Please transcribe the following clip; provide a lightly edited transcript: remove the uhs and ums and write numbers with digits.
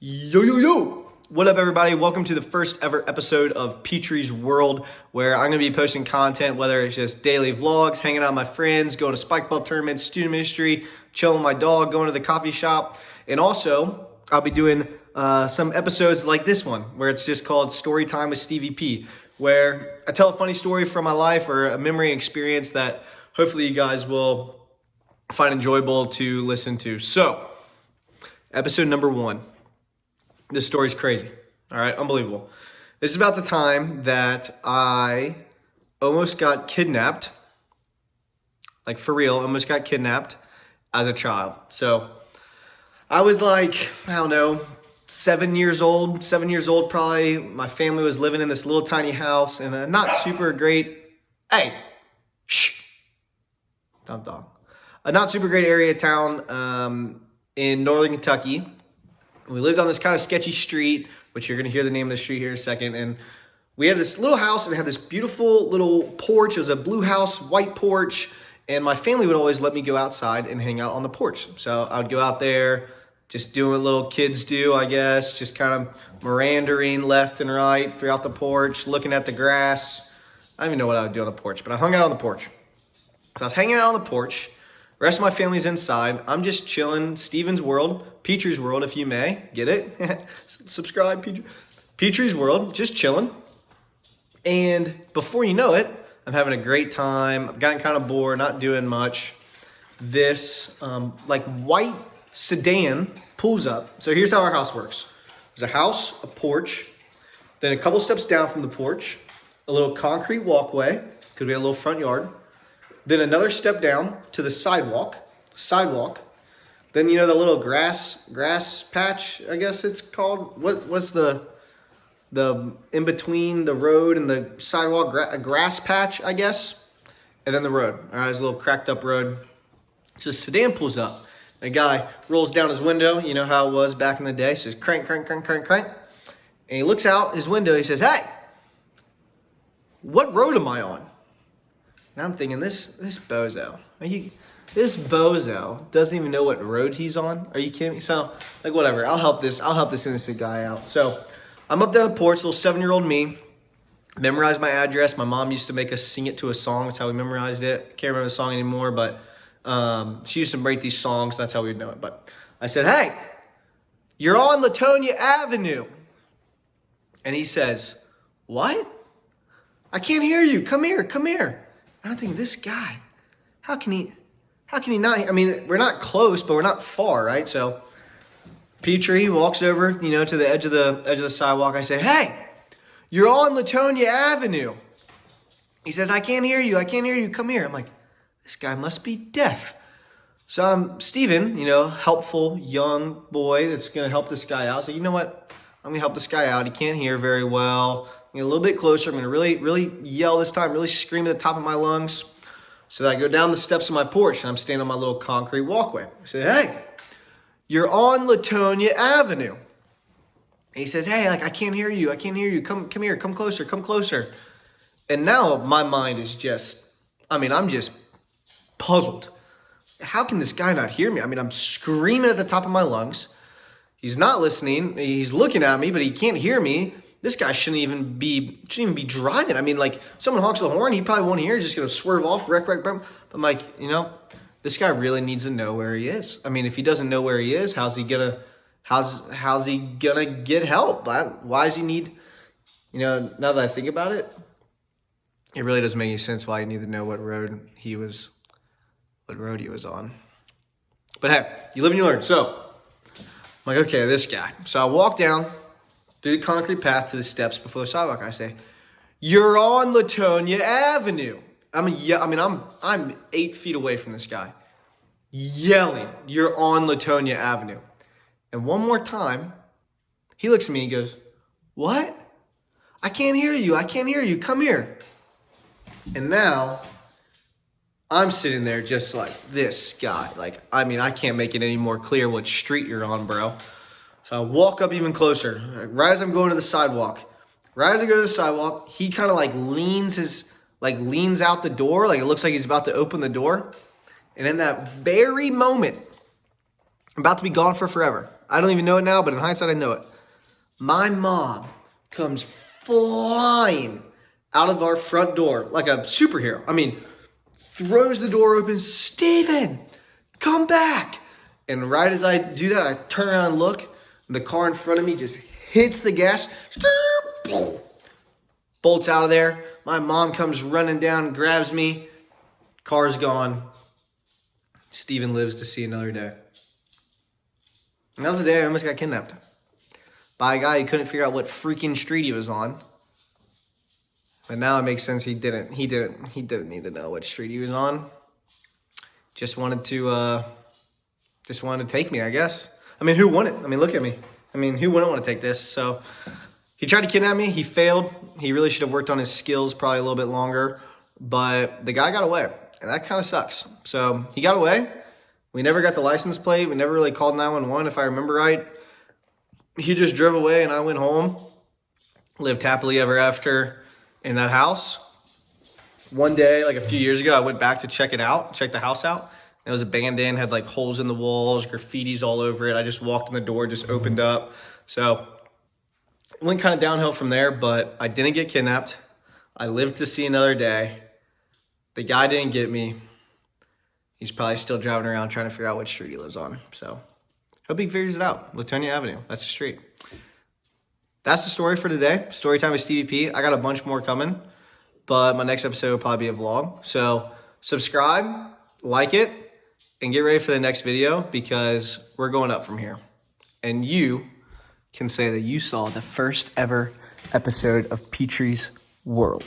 Yo, yo, yo! What up, everybody? Welcome to the first ever episode of Petrie's World, where I'm going to be posting content, whether it's just daily vlogs, hanging out with my friends, going to spike ball tournaments, student ministry, chilling with my dog, going to the coffee shop. And also, I'll be doing some episodes like this one, where it's just called Story Time with Stevie P, where I tell a funny story from my life or a memory experience that hopefully you guys will find enjoyable to listen to. So, episode number 1. This story's crazy. All right, unbelievable. This is about the time that I almost got kidnapped. Like, for real, almost got kidnapped as a child. So, I was like, I don't know, 7 years old probably. My family was living in this little tiny house in a not super great, hey, shh, don't dog. A not super great area of town in northern Kentucky. We lived on this kind of sketchy street, which you're going to hear the name of the street here in a second. And we had this little house, and it had this beautiful little porch. It was a blue house, white porch. And my family would always let me go outside and hang out on the porch. So I would go out there, just doing what little kids do, I guess. Just kind of meandering left and right throughout the porch, looking at the grass. I don't even know what I would do on the porch, but I hung out on the porch. So I was hanging out on the porch. The rest of my family's inside. I'm just chilling. Steven's World, Petrie's World, if you may. Get it? Subscribe, Petrie's World, just chilling. And before you know it, I'm having a great time. I've gotten kind of bored, not doing much. This like white sedan pulls up. So here's how our house works. There's a house, a porch, then a couple steps down from the porch, a little concrete walkway, because we have a little front yard. Then another step down to the sidewalk. Then, you know, the little grass patch, I guess it's called. What's the in between the road and the sidewalk, a grass patch, I guess. And then the road. All right, it's a little cracked up road. So the sedan pulls up. A guy rolls down his window. You know how it was back in the day. Says crank, crank, crank, crank, crank. And he looks out his window. He says, "Hey, what road am I on?" And I'm thinking, this bozo, this bozo doesn't even know what road he's on. Are you kidding me? So, like, whatever. I'll help this innocent guy out. So, I'm up there on the porch, little 7-year-old me, memorized my address. My mom used to make us sing it to a song. That's how we memorized it. Can't remember the song anymore, but she used to write these songs. That's how we'd know it. But I said, "Hey, you're on Latonia Avenue." And he says, "What? I can't hear you. Come here, come here." I'm thinking, this guy, how can he not? I mean, we're not close, but we're not far, right? So Petrie walks over, you know, to the edge of the sidewalk. I say, "Hey, you're on Latonia Avenue." He says, "I can't hear you. I can't hear you. Come here." I'm like, this guy must be deaf. So I'm Steven, you know, helpful young boy that's going to help this guy out. So you know what? I'm going to help this guy out. He can't hear very well. Get a little bit closer. I'm going to really, really yell this time, really scream at the top of my lungs. So that I go down the steps of my porch, and I'm standing on my little concrete walkway. I say, "Hey, you're on Latonia Avenue." And he says, "Hey, like, I can't hear you. I can't hear you. Come here. Come closer. Come closer." And now my mind is just, I'm just puzzled. How can this guy not hear me? I'm screaming at the top of my lungs. He's not listening. He's looking at me, but he can't hear me. This guy shouldn't even be driving. Like, someone honks the horn, he probably won't hear. He's just going to swerve off, wreck. I'm like, you know, this guy really needs to know where he is. If he doesn't know where he is, how's he gonna get help? Why does he need, you know, now that I think about it, it really doesn't make any sense why he needed to know what road he was on. But hey, you live and you learn. So I'm like, okay, this guy. So I walk down through the concrete path to the steps before the sidewalk. I say, "You're on Latonia Avenue." I'm 8 feet away from this guy, yelling, "You're on Latonia Avenue." And one more time, he looks at me and goes, "What? I can't hear you. I can't hear you. Come here." And now I'm sitting there just like, this guy. I can't make it any more clear what street you're on, bro. So I walk up even closer. Right as I'm going to the sidewalk. Right as I go to the sidewalk, he kind of leans out the door. Like, it looks like he's about to open the door. And in that very moment, I'm about to be gone for forever. I don't even know it now, but in hindsight, I know it. My mom comes flying out of our front door like a superhero. I mean, throws the door open. Steven, come back. And right as I do that, I turn around and look. And the car in front of me just hits the gas. Bolts out of there. My mom comes running down, grabs me. Car's gone. Steven lives to see another day. And that was the day I almost got kidnapped by a guy who couldn't figure out what freaking street he was on. But now it makes sense he didn't need to know what street he was on. Just wanted to take me, I guess. I mean, who wouldn't? I mean, look at me. I mean, who wouldn't want to take this? So he tried to kidnap me. He failed. He really should have worked on his skills probably a little bit longer. But the guy got away, and that kind of sucks. So he got away. We never got the license plate. We never really called 911, if I remember right. He just drove away, and I went home. Lived happily ever after in that house. One day, like a few years ago, I went back to check the house out. It was abandoned, had like holes in the walls, graffitis all over it. I just walked in the door, just opened up. So it went kind of downhill from there, but I didn't get kidnapped. I lived to see another day. The guy didn't get me. He's probably still driving around trying to figure out which street he lives on. So hope he figures it out. Latonia Avenue, that's the street. That's the story for today. Story time with Stevie P. I got a bunch more coming, but my next episode will probably be a vlog. So subscribe, like it, and get ready for the next video because we're going up from here. And you can say that you saw the first ever episode of Petrie's World.